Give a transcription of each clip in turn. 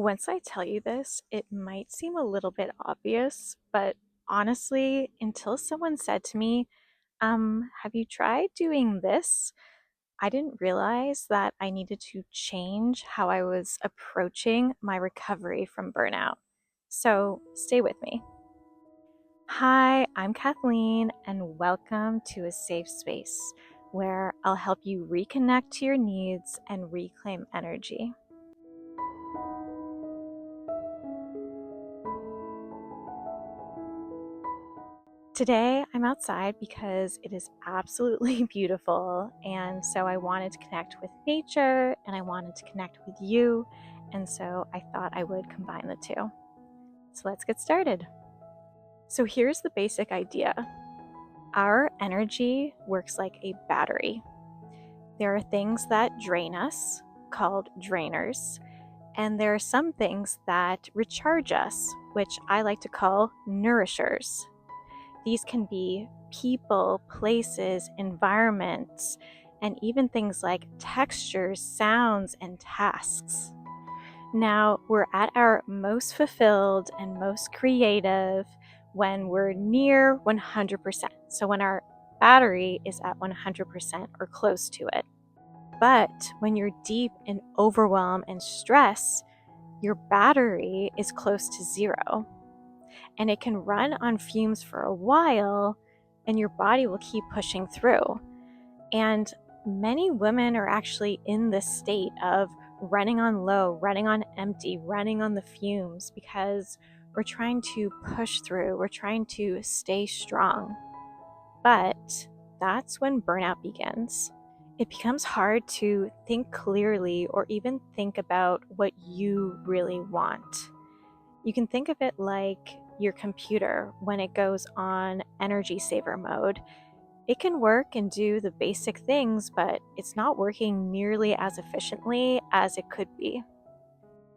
Once I tell you this, it might seem a little bit obvious, but honestly, until someone said to me, have you tried doing this? I didn't realize that I needed to change how I was approaching my recovery from burnout. So stay with me. Hi, I'm Kathleen, and welcome to a safe space where I'll help you reconnect to your needs and reclaim energy. Today, I'm outside because it is absolutely beautiful, and so I wanted to connect with nature and I wanted to connect with you, and so I thought I would combine the two. So let's get started. So here's the basic idea. Our energy works like a battery. There are things that drain us, called drainers, and there are some things that recharge us, which I like to call nourishers. These can be people, places, environments, and even things like textures, sounds, and tasks. Now, we're at our most fulfilled and most creative when we're near 100%. So, when our battery is at 100% or close to it. But when you're deep in overwhelm and stress, your battery is close to zero. And it can run on fumes for a while, and your body will keep pushing through. And many women are actually in this state of running on low, running on empty, running on the fumes because we're trying to push through, we're trying to stay strong. But that's when burnout begins. It becomes hard to think clearly or even think about what you really want. You can think of it like your computer when it goes on energy saver mode. It can work and do the basic things, but it's not working nearly as efficiently as it could be.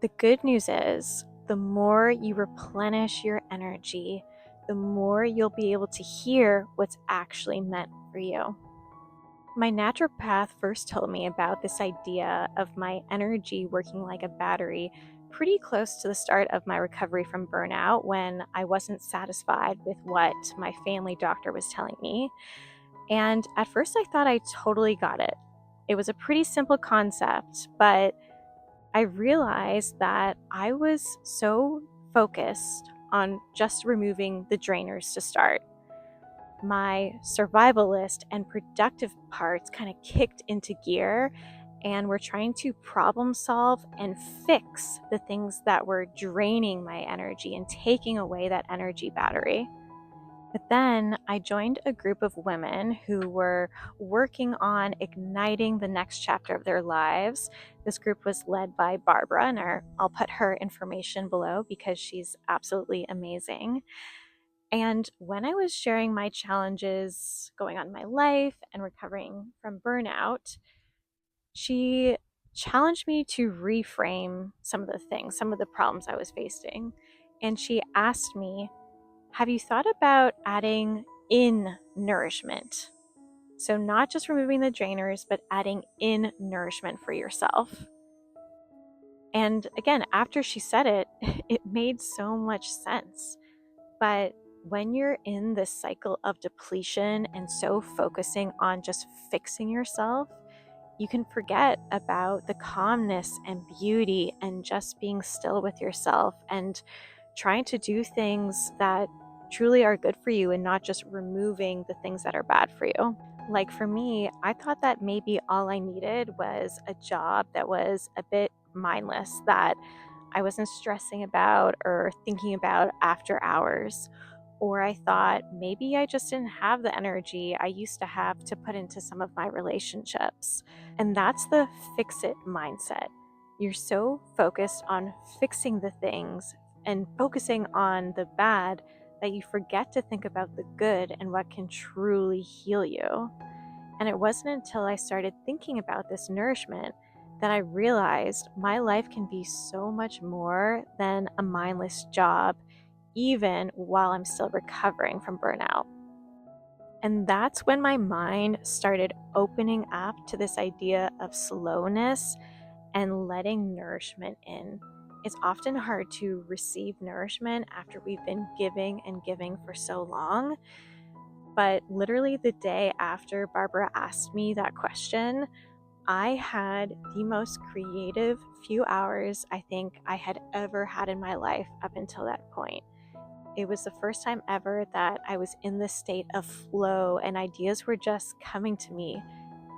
The good news is, the more you replenish your energy, the more you'll be able to hear what's actually meant for you. My naturopath first told me about this idea of my energy working like a battery pretty close to the start of my recovery from burnout when I wasn't satisfied with what my family doctor was telling me. And at first, I thought I totally got it. It was a pretty simple concept, but I realized that I was so focused on just removing the drainers to start. My survivalist and productive parts kind of kicked into gear, and we're trying to problem solve and fix the things that were draining my energy and taking away that energy battery. But then I joined a group of women who were working on igniting the next chapter of their lives. This group was led by Barbara, and I'll put her information below because she's absolutely amazing. And when I was sharing my challenges going on in my life and recovering from burnout, she challenged me to reframe some of the things, some of the problems I was facing. And she asked me, have you thought about adding in nourishment? So, not just removing the drainers, but adding in nourishment for yourself. And again, after she said it, it made so much sense. But when you're in this cycle of depletion and so focusing on just fixing yourself, you can forget about the calmness and beauty and just being still with yourself and trying to do things that truly are good for you and not just removing the things that are bad for you. Like for me, I thought that maybe all I needed was a job that was a bit mindless, that I wasn't stressing about or thinking about after hours. Or I thought maybe I just didn't have the energy I used to have to put into some of my relationships. And that's the fix it mindset. You're so focused on fixing the things and focusing on the bad that you forget to think about the good and what can truly heal you. And it wasn't until I started thinking about this nourishment that I realized my life can be so much more than a mindless job, even while I'm still recovering from burnout. And that's when my mind started opening up to this idea of slowness and letting nourishment in. It's often hard to receive nourishment after we've been giving and giving for so long. But literally the day after Barbara asked me that question, I had the most creative few hours I think I had ever had in my life up until that point. It was the first time ever that I was in this state of flow and ideas were just coming to me.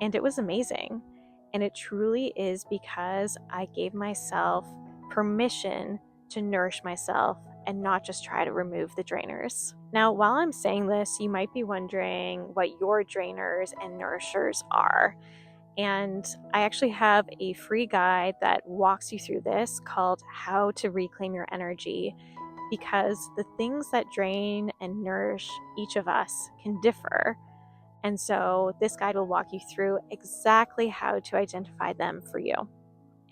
And it was amazing. And it truly is because I gave myself permission to nourish myself and not just try to remove the drainers. Now, while I'm saying this, you might be wondering what your drainers and nourishers are. And I actually have a free guide that walks you through this called How to Reclaim Your Energy, because the things that drain and nourish each of us can differ. And so this guide will walk you through exactly how to identify them for you.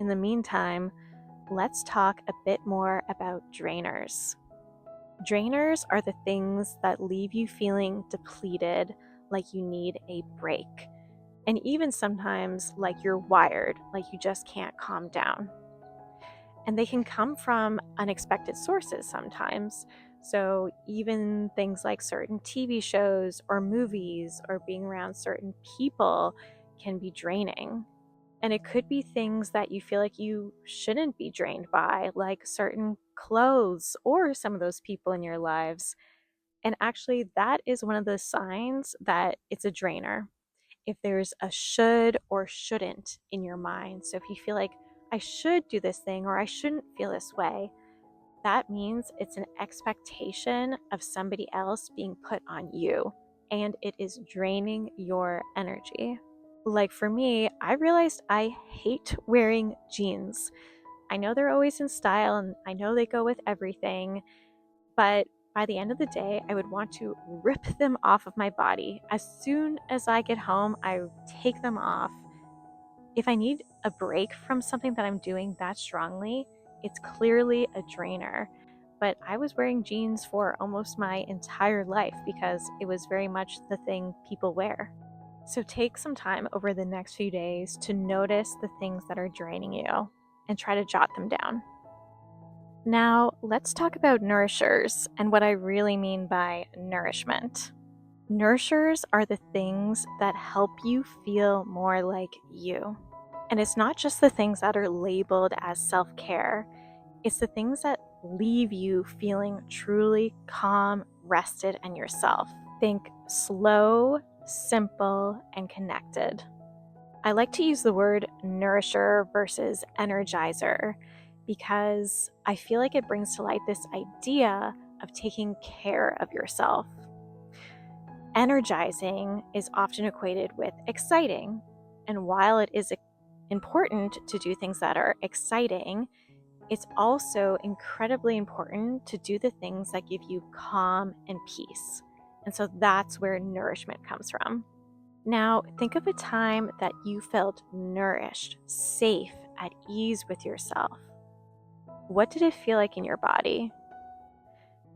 In the meantime, let's talk a bit more about drainers. Drainers are the things that leave you feeling depleted, like you need a break, and even sometimes like you're wired, like you just can't calm down. And they can come from unexpected sources sometimes. So, even things like certain TV shows or movies or being around certain people can be draining. And it could be things that you feel like you shouldn't be drained by, like certain clothes or some of those people in your lives. And actually, that is one of the signs that it's a drainer. If there's a should or shouldn't in your mind. So if you feel like I should do this thing or I shouldn't feel this way, that means it's an expectation of somebody else being put on you, and it is draining your energy. Like for me, I realized I hate wearing jeans. I know they're always in style and I know they go with everything, but by the end of the day, I would want to rip them off of my body. As soon as I get home, I take them off. If I need a break from something that I'm doing that strongly, it's clearly a drainer. But I was wearing jeans for almost my entire life because it was very much the thing people wear. So take some time over the next few days to notice the things that are draining you and try to jot them down. Now, let's talk about nourishers and what I really mean by nourishment. Nourishers are the things that help you feel more like you. And it's not just the things that are labeled as self care, it's the things that leave you feeling truly calm, rested, and yourself. Think slow, simple, and connected. I like to use the word nourisher versus energizer because I feel like it brings to light this idea of taking care of yourself. Energizing is often equated with exciting, and while it is important to do things that are exciting, it's also incredibly important to do the things that give you calm and peace. And so that's where nourishment comes from. Now, think of a time that you felt nourished, safe, at ease with yourself. What did it feel like in your body?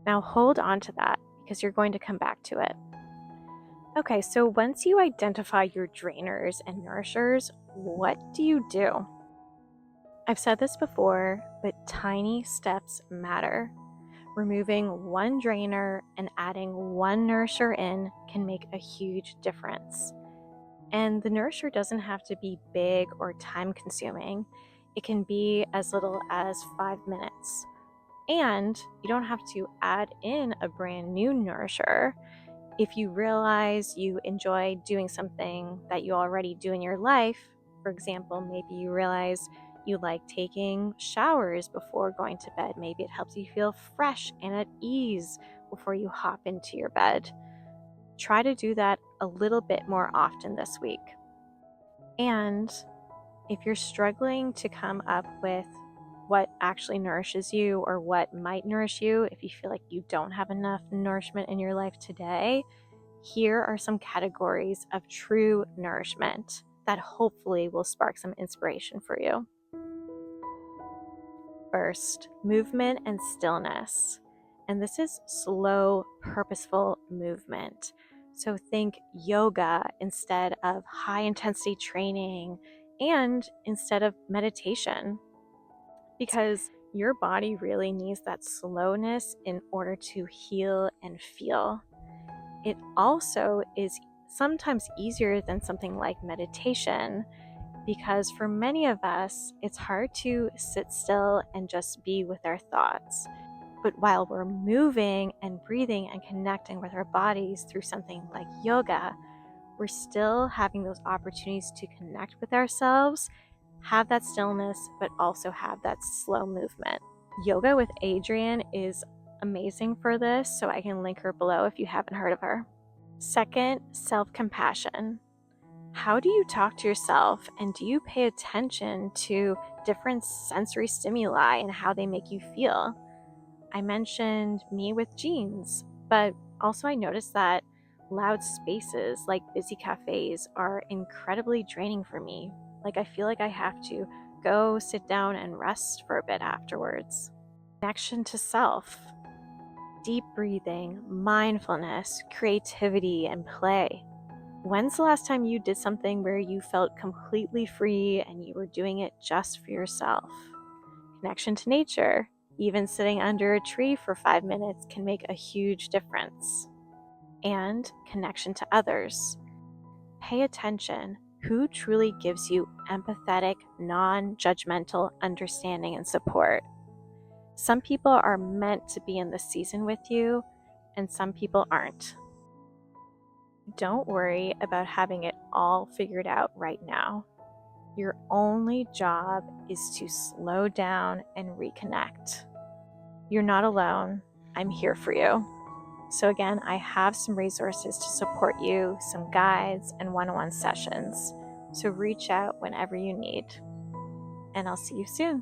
Now, hold on to that because you're going to come back to it. Okay, so once you identify your drainers and nourishers, what do you do? I've said this before, but tiny steps matter. Removing one drainer and adding one nourisher in can make a huge difference. And the nourisher doesn't have to be big or time consuming. It can be as little as 5 minutes. And you don't have to add in a brand new nourisher. If you realize you enjoy doing something that you already do in your life, for example, maybe you realize you like taking showers before going to bed. Maybe it helps you feel fresh and at ease before you hop into your bed. Try to do that a little bit more often this week. And if you're struggling to come up with what actually nourishes you or what might nourish you, if you feel like you don't have enough nourishment in your life today, here are some categories of true nourishment that hopefully will spark some inspiration for you. First, movement and stillness. And this is slow, purposeful movement. So think yoga instead of high intensity training and instead of meditation. Because Your body really needs that slowness in order to heal and feel. It also is sometimes easier than something like meditation because for many of us, it's hard to sit still and just be with our thoughts. But while we're moving and breathing and connecting with our bodies through something like yoga, we're still having those opportunities to connect with ourselves, have that stillness, but also have that slow movement. Yoga with Adrienne is amazing for this, so I can link her below if you haven't heard of her. Second, self-compassion. How do you talk to yourself, and do you pay attention to different sensory stimuli and how they make you feel? I mentioned me with jeans, but also I noticed that loud spaces like busy cafes are incredibly draining for me. Like I feel like I have to go sit down and rest for a bit afterwards. Connection to self, deep breathing, mindfulness, creativity, and play. When's the last time you did something where you felt completely free and you were doing it just for yourself? Connection to nature. Even sitting under a tree for 5 minutes can make a huge difference. And connection to others. Pay attention. Who truly gives you empathetic, non-judgmental understanding and support? Some people are meant to be in the season with you, and some people aren't. Don't worry about having it all figured out right now. Your only job is to slow down and reconnect. You're not alone. I'm here for you. So again, I have some resources to support you, some guides and one-on-one sessions. So reach out whenever you need. And I'll see you soon.